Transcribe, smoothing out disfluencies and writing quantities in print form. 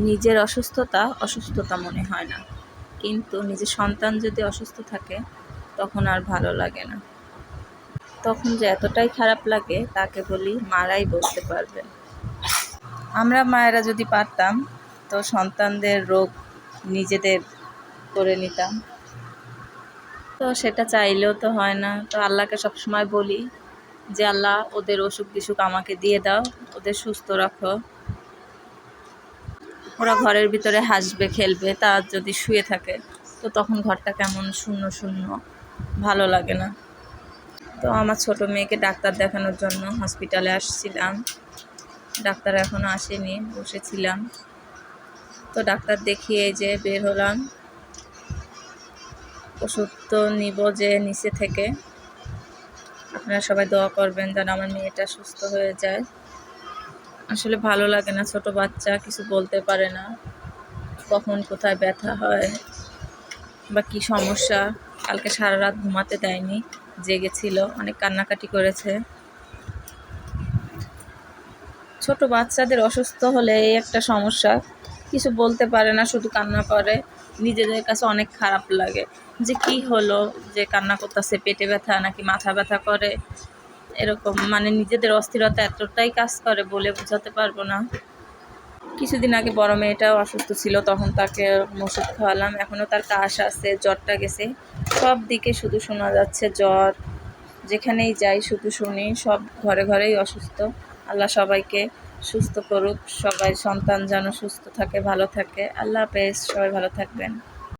নিজের অসুস্থতা অসুস্থতা মনে হয় না, কিন্তু নিজের সন্তান যদি অসুস্থ থাকে তখন আর ভালো লাগে না। তখন যে এতটাই খারাপ লাগে তাকে বলি মারাই বলতে পারবেন। আমরা মায়েরা যদি পারতাম তো সন্তানদের রোগ নিজেদের করে নিতাম, তো সেটা চাইলেও তো হয় না। তো আল্লাহকে সবসময় বলি যে আল্লাহ, ওদের অসুখ বিসুখ আমাকে দিয়ে দাও, ওদের সুস্থ রাখো। ওরা ঘরের ভিতরে হাসবে খেলবে, তার যদি শুয়ে থাকে তো তখন ঘরটা কেমন শূন্য শূন্য, ভালো লাগে না। তো আমার ছোট মেয়েকে ডাক্তার দেখানোর জন্য হসপিটালে আসছিলাম, ডাক্তার এখনও আসেনি, বসেছিলাম। তো ডাক্তার দেখিয়ে যে বের হলাম। ওষুধ তো নিব যে নিচে থেকে। আপনারা সবাই দোয়া করবেন যেন আমার মেয়েটা সুস্থ হয়ে যায়। আসলে ভালো লাগে না, ছোট বাচ্চা কিছু বলতে পারে না, কখন কোথায় ব্যথা হয় বা কী সমস্যা। কালকে সারা রাত ঘুমাতে দেয়নি, জেগেছিল, অনেক কান্নাকাটি করেছে। ছোট বাচ্চাদের অসুস্থ হলে এই একটা সমস্যা, কিছু বলতে পারে না, শুধু কান্না করে। নিজেদের কাছে অনেক খারাপ লাগে যে কি হলো, যে কান্না করতেছে, পেটে ব্যথা নাকি মাথা ব্যথা করে, এরকম মানে নিজেদের অস্থিরতা এতটাই কাজ করে বলে বোঝাতে পারবো না। কিছুদিন আগে বড় মেয়েটাও অসুস্থ ছিল, তখন তাকে ওষুধ খাওয়ালাম, এখনও তার কাশ আছে, জ্বরটা গেছে। সব দিকে শুধু শোনা যাচ্ছে জ্বর, যেখানেই যাই শুধু শুনি সব ঘরে ঘরেই অসুস্থ। আল্লাহ সবাইকে সুস্থ করুক, সবাই সন্তান যেন সুস্থ থাকে, ভালো থাকে। আল্লাহ হাফেজ, সবাই ভালো থাকবেন।